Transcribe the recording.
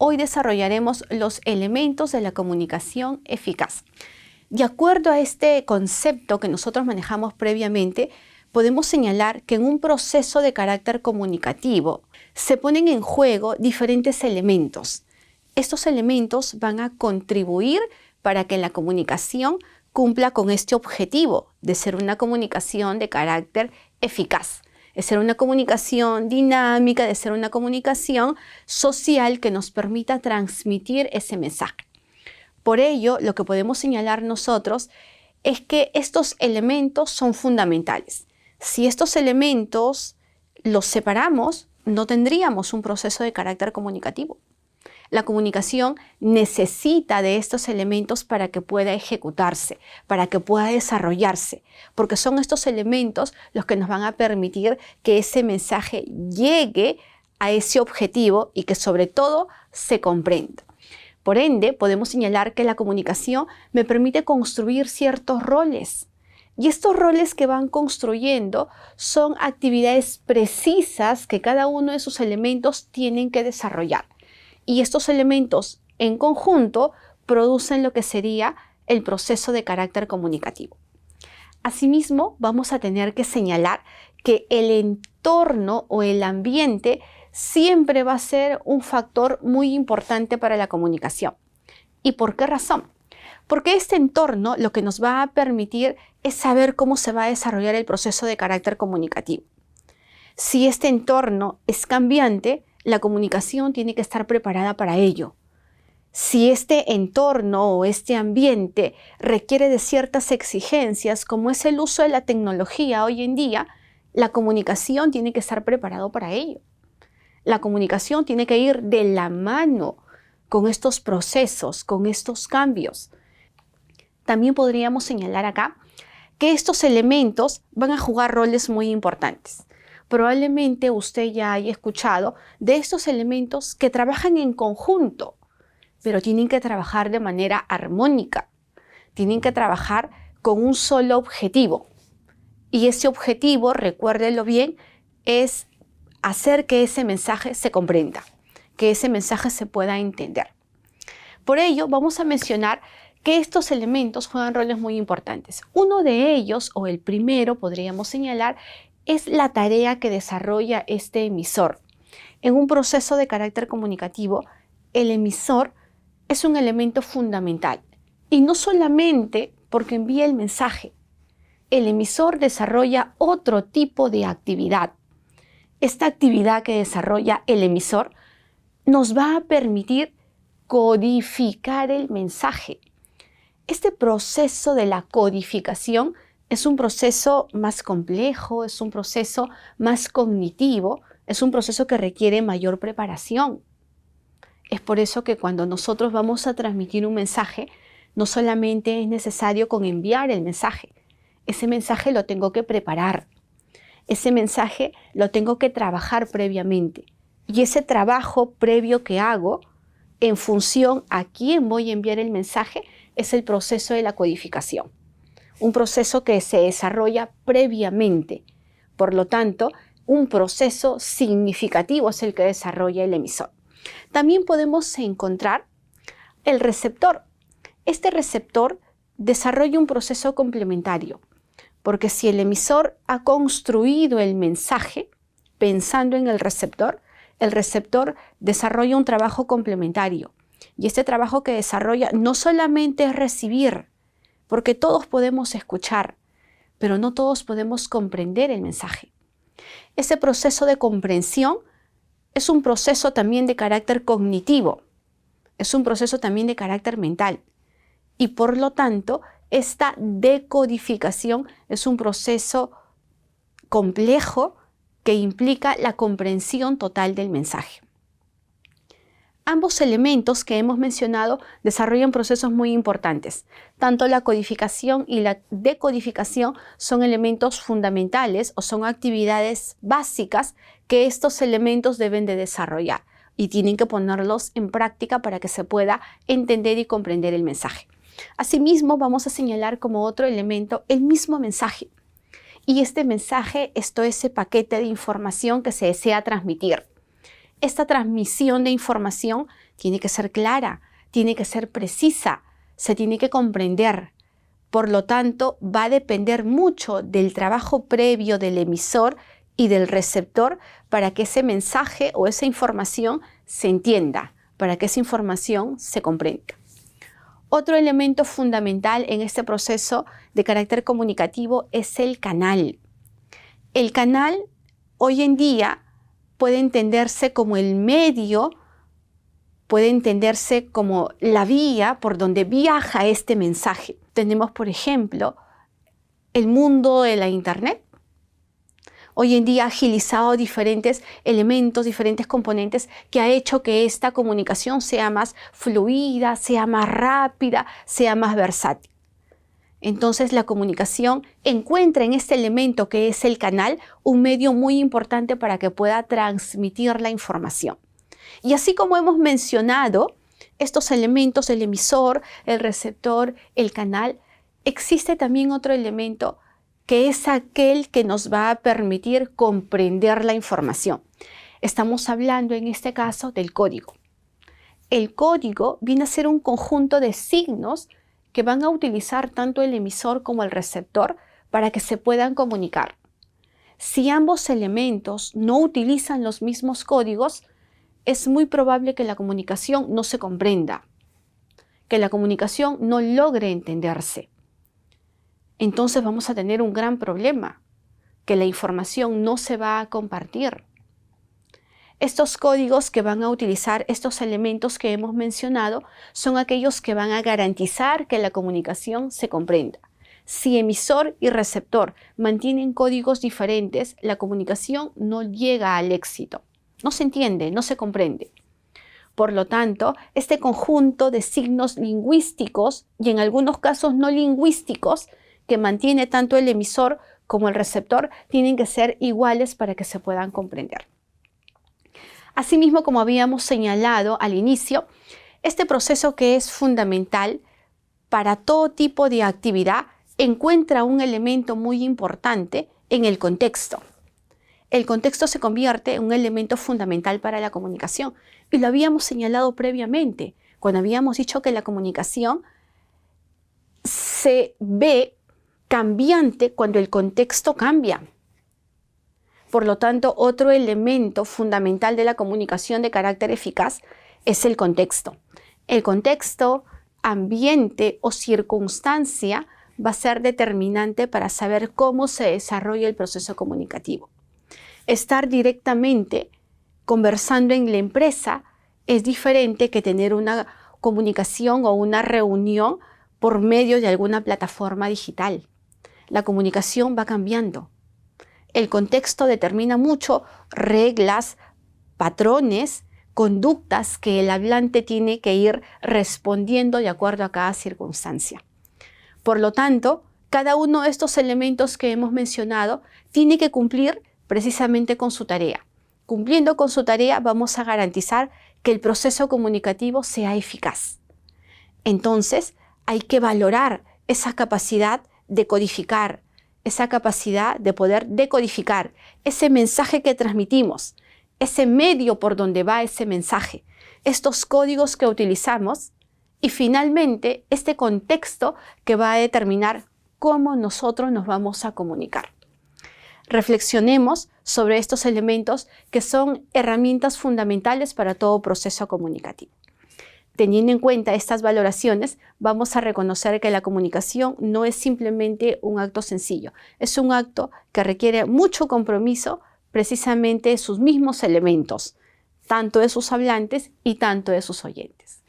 Hoy desarrollaremos los elementos de la comunicación eficaz. De acuerdo a este concepto que nosotros manejamos previamente, podemos señalar que en un proceso de carácter comunicativo se ponen en juego diferentes elementos. Estos elementos van a contribuir para que la comunicación cumpla con este objetivo de ser una comunicación de carácter eficaz, de ser una comunicación dinámica, de ser una comunicación social que nos permita transmitir ese mensaje. Por ello, lo que podemos señalar nosotros es que estos elementos son fundamentales. Si estos elementos los separamos, no tendríamos un proceso de carácter comunicativo. La comunicación necesita de estos elementos para que pueda ejecutarse, para que pueda desarrollarse, porque son estos elementos los que nos van a permitir que ese mensaje llegue a ese objetivo y que sobre todo se comprenda. Por ende, podemos señalar que la comunicación me permite construir ciertos roles. Y estos roles que van construyendo son actividades precisas que cada uno de sus elementos tienen que desarrollar. Y estos elementos en conjunto producen lo que sería el proceso de carácter comunicativo. Asimismo, vamos a tener que señalar que el entorno o el ambiente siempre va a ser un factor muy importante para la comunicación. ¿Y por qué razón? Porque este entorno lo que nos va a permitir es saber cómo se va a desarrollar el proceso de carácter comunicativo. Si este entorno es cambiante, la comunicación tiene que estar preparada para ello. Si este entorno o este ambiente requiere de ciertas exigencias, como es el uso de la tecnología hoy en día, la comunicación tiene que estar preparada para ello. La comunicación tiene que ir de la mano con estos procesos, con estos cambios. También podríamos señalar acá que estos elementos van a jugar roles muy importantes. Probablemente usted ya haya escuchado de estos elementos que trabajan en conjunto, pero tienen que trabajar de manera armónica, tienen que trabajar con un solo objetivo. Y ese objetivo, recuérdenlo bien, es hacer que ese mensaje se comprenda, que ese mensaje se pueda entender. Por ello, vamos a mencionar que estos elementos juegan roles muy importantes. Uno de ellos, o el primero, podríamos señalar, es la tarea que desarrolla este emisor. En un proceso de carácter comunicativo, el emisor es un elemento fundamental. Y no solamente porque envía el mensaje. El emisor desarrolla otro tipo de actividad. Esta actividad que desarrolla el emisor nos va a permitir codificar el mensaje. Este proceso de la codificación es un proceso más complejo, es un proceso más cognitivo, es un proceso que requiere mayor preparación. Es por eso que cuando nosotros vamos a transmitir un mensaje, no solamente es necesario con enviar el mensaje. Ese mensaje lo tengo que preparar. Ese mensaje lo tengo que trabajar previamente. Y ese trabajo previo que hago, en función a quién voy a enviar el mensaje, es el proceso de la codificación. Un proceso que se desarrolla previamente. Por lo tanto, un proceso significativo es el que desarrolla el emisor. También podemos encontrar el receptor. Este receptor desarrolla un proceso complementario, porque si el emisor ha construido el mensaje pensando en el receptor desarrolla un trabajo complementario. Y este trabajo que desarrolla no solamente es recibir, porque todos podemos escuchar, pero no todos podemos comprender el mensaje. Ese proceso de comprensión es un proceso también de carácter cognitivo, es un proceso también de carácter mental. Y por lo tanto, esta decodificación es un proceso complejo que implica la comprensión total del mensaje. Ambos elementos que hemos mencionado desarrollan procesos muy importantes. Tanto la codificación y la decodificación son elementos fundamentales o son actividades básicas que estos elementos deben de desarrollar y tienen que ponerlos en práctica para que se pueda entender y comprender el mensaje. Asimismo, vamos a señalar como otro elemento el mismo mensaje. Y este mensaje es todo ese paquete de información que se desea transmitir. Esta transmisión de información tiene que ser clara, tiene que ser precisa, se tiene que comprender. Por lo tanto, va a depender mucho del trabajo previo del emisor y del receptor para que ese mensaje o esa información se entienda, para que esa información se comprenda. Otro elemento fundamental en este proceso de carácter comunicativo es el canal. El canal hoy en día puede entenderse como el medio, puede entenderse como la vía por donde viaja este mensaje. Tenemos, por ejemplo, el mundo de la Internet. Hoy en día ha agilizado diferentes elementos, diferentes componentes que ha hecho que esta comunicación sea más fluida, sea más rápida, sea más versátil. Entonces la comunicación encuentra en este elemento que es el canal un medio muy importante para que pueda transmitir la información. Y así como hemos mencionado estos elementos, el emisor, el receptor, el canal, existe también otro elemento que es aquel que nos va a permitir comprender la información. Estamos hablando en este caso del código. El código viene a ser un conjunto de signos que van a utilizar tanto el emisor como el receptor para que se puedan comunicar. Si ambos elementos no utilizan los mismos códigos, es muy probable que la comunicación no se comprenda, que la comunicación no logre entenderse. Entonces vamos a tener un gran problema, que la información no se va a compartir. Estos códigos que van a utilizar estos elementos que hemos mencionado son aquellos que van a garantizar que la comunicación se comprenda. Si emisor y receptor mantienen códigos diferentes, la comunicación no llega al éxito. No se entiende, no se comprende. Por lo tanto, este conjunto de signos lingüísticos y en algunos casos no lingüísticos que mantiene tanto el emisor como el receptor tienen que ser iguales para que se puedan comprender. Asimismo, como habíamos señalado al inicio, este proceso que es fundamental para todo tipo de actividad encuentra un elemento muy importante en el contexto. El contexto se convierte en un elemento fundamental para la comunicación y lo habíamos señalado previamente cuando habíamos dicho que la comunicación se ve cambiante cuando el contexto cambia. Por lo tanto, otro elemento fundamental de la comunicación de carácter eficaz es el contexto. El contexto, ambiente o circunstancia va a ser determinante para saber cómo se desarrolla el proceso comunicativo. Estar directamente conversando en la empresa es diferente que tener una comunicación o una reunión por medio de alguna plataforma digital. La comunicación va cambiando. El contexto determina mucho reglas, patrones, conductas que el hablante tiene que ir respondiendo de acuerdo a cada circunstancia. Por lo tanto, cada uno de estos elementos que hemos mencionado tiene que cumplir precisamente con su tarea. Cumpliendo con su tarea vamos a garantizar que el proceso comunicativo sea eficaz. Entonces, hay que valorar esa capacidad de codificar, esa capacidad de poder decodificar ese mensaje que transmitimos, ese medio por donde va ese mensaje, estos códigos que utilizamos y finalmente este contexto que va a determinar cómo nosotros nos vamos a comunicar. Reflexionemos sobre estos elementos que son herramientas fundamentales para todo proceso comunicativo. Teniendo en cuenta estas valoraciones, vamos a reconocer que la comunicación no es simplemente un acto sencillo, es un acto que requiere mucho compromiso, precisamente sus mismos elementos, tanto de sus hablantes y tanto de sus oyentes.